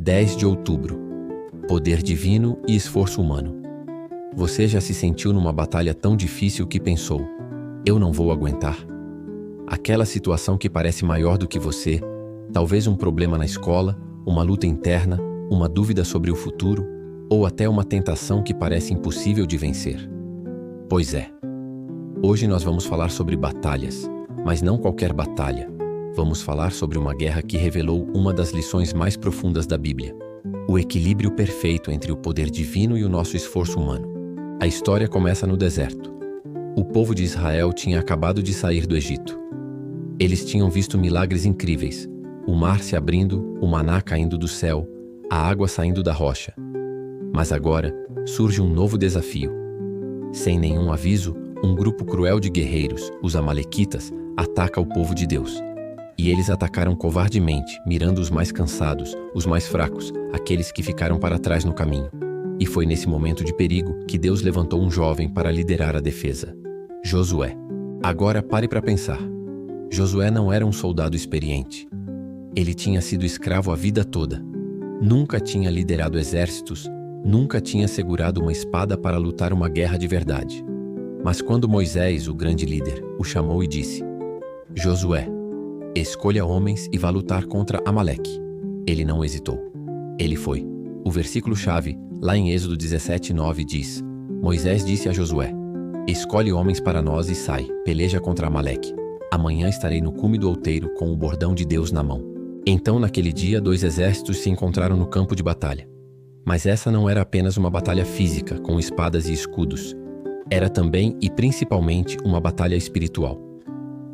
10 de outubro. Poder divino e esforço humano. Você já se sentiu numa batalha tão difícil que pensou: eu não vou aguentar? Aquela situação que parece maior do que você, talvez um problema na escola, uma luta interna, uma dúvida sobre o futuro, ou até uma tentação que parece impossível de vencer. Pois é. Hoje nós vamos falar sobre batalhas, mas não qualquer batalha. Vamos falar sobre uma guerra que revelou uma das lições mais profundas da Bíblia: o equilíbrio perfeito entre o poder divino e o nosso esforço humano. A história começa no deserto. O povo de Israel tinha acabado de sair do Egito. Eles tinham visto milagres incríveis: o mar se abrindo, o maná caindo do céu, a água saindo da rocha. Mas agora surge um novo desafio. Sem nenhum aviso, um grupo cruel de guerreiros, os amalequitas, ataca o povo de Deus. E eles atacaram covardemente, mirando os mais cansados, os mais fracos, aqueles que ficaram para trás no caminho. E foi nesse momento de perigo que Deus levantou um jovem para liderar a defesa: Josué. Agora pare para pensar. Josué não era um soldado experiente. Ele tinha sido escravo a vida toda. Nunca tinha liderado exércitos, nunca tinha segurado uma espada para lutar uma guerra de verdade. Mas quando Moisés, o grande líder, o chamou e disse: Josué, escolha homens e vá lutar contra Amaleque. Ele não hesitou. Ele foi. O versículo-chave, lá em Êxodo 17:9, diz: Moisés disse a Josué: escolhe homens para nós e sai, peleja contra Amaleque. Amanhã estarei no cume do outeiro com o bordão de Deus na mão. Então, naquele dia, 2 exércitos se encontraram no campo de batalha. Mas essa não era apenas uma batalha física, com espadas e escudos. Era também e principalmente uma batalha espiritual.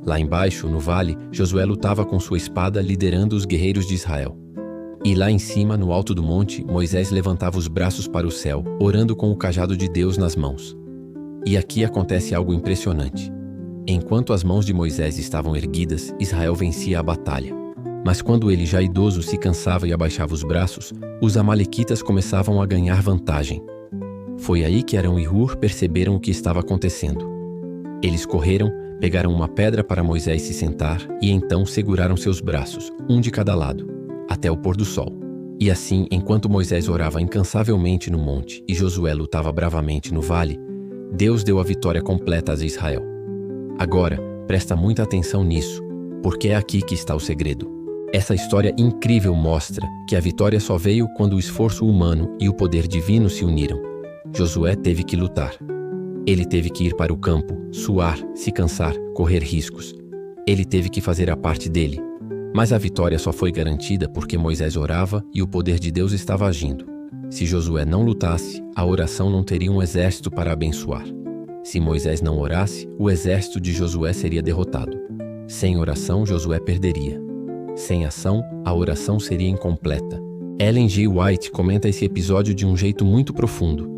Lá embaixo, no vale, Josué lutava com sua espada, liderando os guerreiros de Israel. E lá em cima, no alto do monte, Moisés levantava os braços para o céu, orando com o cajado de Deus nas mãos. E aqui acontece algo impressionante. Enquanto as mãos de Moisés estavam erguidas, Israel vencia a batalha. Mas quando ele, já idoso, se cansava e abaixava os braços, os amalequitas começavam a ganhar vantagem. Foi aí que Arão e Hur perceberam o que estava acontecendo. Eles correram, pegaram uma pedra para Moisés se sentar e então seguraram seus braços, um de cada lado, até o pôr do sol. E assim, enquanto Moisés orava incansavelmente no monte e Josué lutava bravamente no vale, Deus deu a vitória completa a Israel. Agora, presta muita atenção nisso, porque é aqui que está o segredo. Essa história incrível mostra que a vitória só veio quando o esforço humano e o poder divino se uniram. Josué teve que lutar. Ele teve que ir para o campo, suar, se cansar, correr riscos. Ele teve que fazer a parte dele. Mas a vitória só foi garantida porque Moisés orava e o poder de Deus estava agindo. Se Josué não lutasse, a oração não teria um exército para abençoar. Se Moisés não orasse, o exército de Josué seria derrotado. Sem oração, Josué perderia. Sem ação, a oração seria incompleta. Ellen G. White comenta esse episódio de um jeito muito profundo.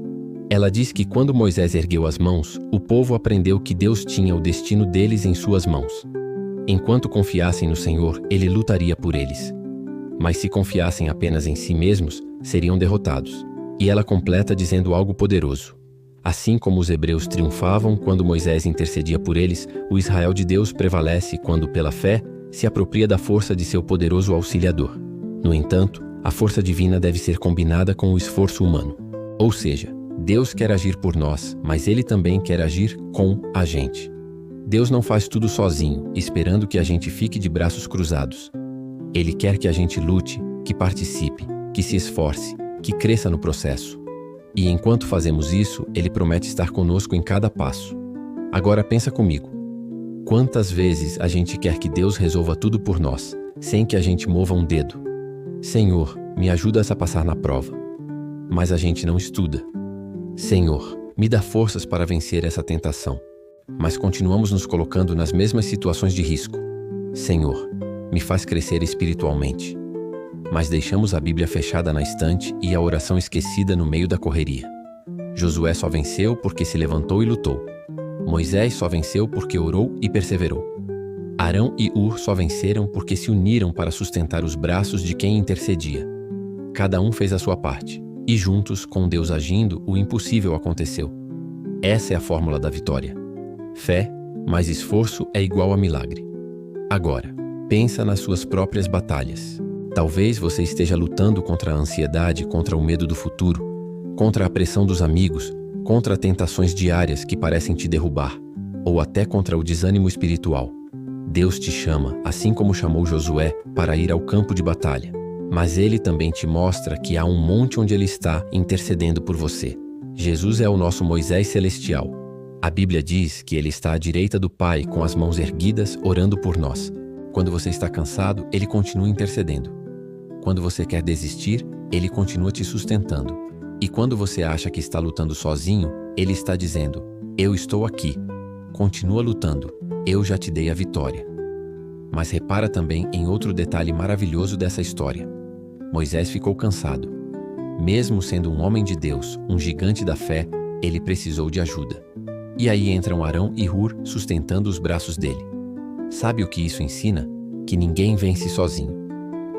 Ela diz que quando Moisés ergueu as mãos, o povo aprendeu que Deus tinha o destino deles em suas mãos. Enquanto confiassem no Senhor, Ele lutaria por eles. Mas se confiassem apenas em si mesmos, seriam derrotados. E ela completa dizendo algo poderoso. Assim como os hebreus triunfavam quando Moisés intercedia por eles, o Israel de Deus prevalece quando, pela fé, se apropria da força de seu poderoso auxiliador. No entanto, a força divina deve ser combinada com o esforço humano. Ou seja, Deus quer agir por nós, mas Ele também quer agir com a gente. Deus não faz tudo sozinho, esperando que a gente fique de braços cruzados. Ele quer que a gente lute, que participe, que se esforce, que cresça no processo. E enquanto fazemos isso, Ele promete estar conosco em cada passo. Agora pensa comigo. Quantas vezes a gente quer que Deus resolva tudo por nós, sem que a gente mova um dedo? Senhor, me ajudas a passar na prova. Mas a gente não estuda. Senhor, me dá forças para vencer essa tentação. Mas continuamos nos colocando nas mesmas situações de risco. Senhor, me faz crescer espiritualmente. Mas deixamos a Bíblia fechada na estante e a oração esquecida no meio da correria. Josué só venceu porque se levantou e lutou. Moisés só venceu porque orou e perseverou. Arão e Hur só venceram porque se uniram para sustentar os braços de quem intercedia. Cada um fez a sua parte, e juntos, com Deus agindo, o impossível aconteceu. Essa é a fórmula da vitória. Fé mais esforço é igual a milagre. Agora, pensa nas suas próprias batalhas. Talvez você esteja lutando contra a ansiedade, contra o medo do futuro, contra a pressão dos amigos, contra tentações diárias que parecem te derrubar, ou até contra o desânimo espiritual. Deus te chama, assim como chamou Josué, para ir ao campo de batalha. Mas Ele também te mostra que há um monte onde Ele está intercedendo por você. Jesus é o nosso Moisés celestial. A Bíblia diz que Ele está à direita do Pai, com as mãos erguidas, orando por nós. Quando você está cansado, Ele continua intercedendo. Quando você quer desistir, Ele continua te sustentando. E quando você acha que está lutando sozinho, Ele está dizendo: eu estou aqui. Continua lutando. Eu já te dei a vitória. Mas repara também em outro detalhe maravilhoso dessa história. Moisés ficou cansado. Mesmo sendo um homem de Deus, um gigante da fé, ele precisou de ajuda. E aí entram Arão e Hur sustentando os braços dele. Sabe o que isso ensina? Que ninguém vence sozinho.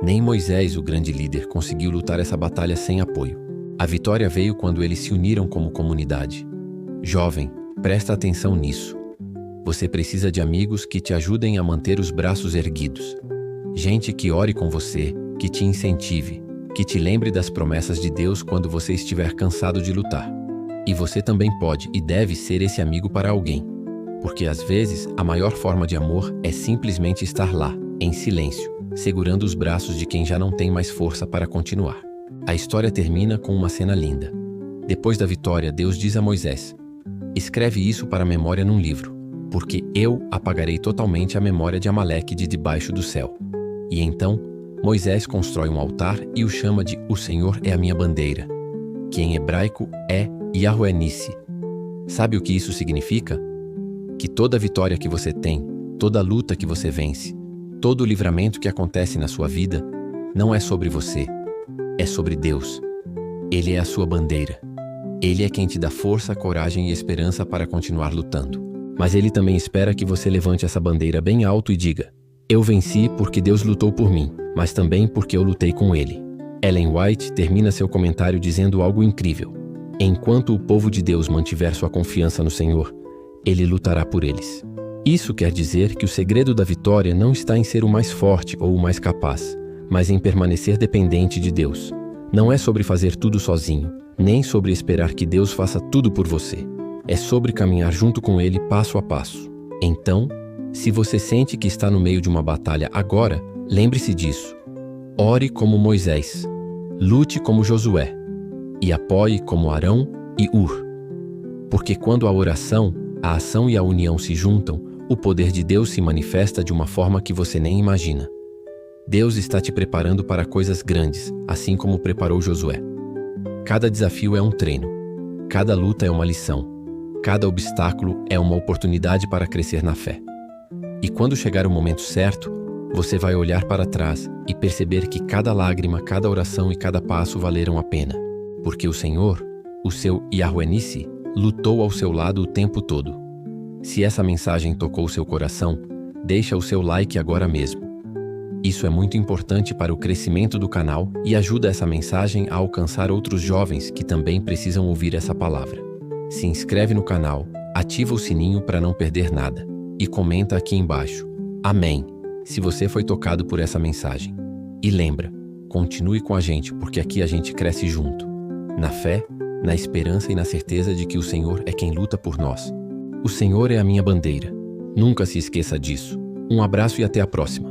Nem Moisés, o grande líder, conseguiu lutar essa batalha sem apoio. A vitória veio quando eles se uniram como comunidade. Jovem, presta atenção nisso. Você precisa de amigos que te ajudem a manter os braços erguidos. Gente que ore com você, que te incentive, que te lembre das promessas de Deus quando você estiver cansado de lutar. E você também pode e deve ser esse amigo para alguém. Porque às vezes a maior forma de amor é simplesmente estar lá, em silêncio, segurando os braços de quem já não tem mais força para continuar. A história termina com uma cena linda. Depois da vitória, Deus diz a Moisés: escreve isso para a memória num livro, porque eu apagarei totalmente a memória de Amaleque de debaixo do céu. E então, Moisés constrói um altar e o chama de O Senhor é a minha bandeira, que em hebraico é Yahweh Nissi. Sabe o que isso significa? Que toda vitória que você tem, toda luta que você vence, todo o livramento que acontece na sua vida, não é sobre você, é sobre Deus. Ele é a sua bandeira. Ele é quem te dá força, coragem e esperança para continuar lutando. Mas Ele também espera que você levante essa bandeira bem alto e diga: eu venci porque Deus lutou por mim, mas também porque eu lutei com Ele. Ellen White termina seu comentário dizendo algo incrível: enquanto o povo de Deus mantiver sua confiança no Senhor, Ele lutará por eles. Isso quer dizer que o segredo da vitória não está em ser o mais forte ou o mais capaz, mas em permanecer dependente de Deus. Não é sobre fazer tudo sozinho, nem sobre esperar que Deus faça tudo por você. É sobre caminhar junto com Ele passo a passo. Então, se você sente que está no meio de uma batalha agora, lembre-se disso. Ore como Moisés, lute como Josué e apoie como Arão e Hur. Porque quando a oração, a ação e a união se juntam, o poder de Deus se manifesta de uma forma que você nem imagina. Deus está te preparando para coisas grandes, assim como preparou Josué. Cada desafio é um treino. Cada luta é uma lição. Cada obstáculo é uma oportunidade para crescer na fé. E quando chegar o momento certo, você vai olhar para trás e perceber que cada lágrima, cada oração e cada passo valeram a pena. Porque o Senhor, o seu Yahweh Nissi, lutou ao seu lado o tempo todo. Se essa mensagem tocou seu coração, deixa o seu like agora mesmo. Isso é muito importante para o crescimento do canal e ajuda essa mensagem a alcançar outros jovens que também precisam ouvir essa palavra. Se inscreve no canal, ativa o sininho para não perder nada e comenta aqui embaixo: Amém, se você foi tocado por essa mensagem. E lembra, continue com a gente porque aqui a gente cresce junto, na fé, na esperança e na certeza de que o Senhor é quem luta por nós. O Senhor é a minha bandeira. Nunca se esqueça disso. Um abraço e até a próxima.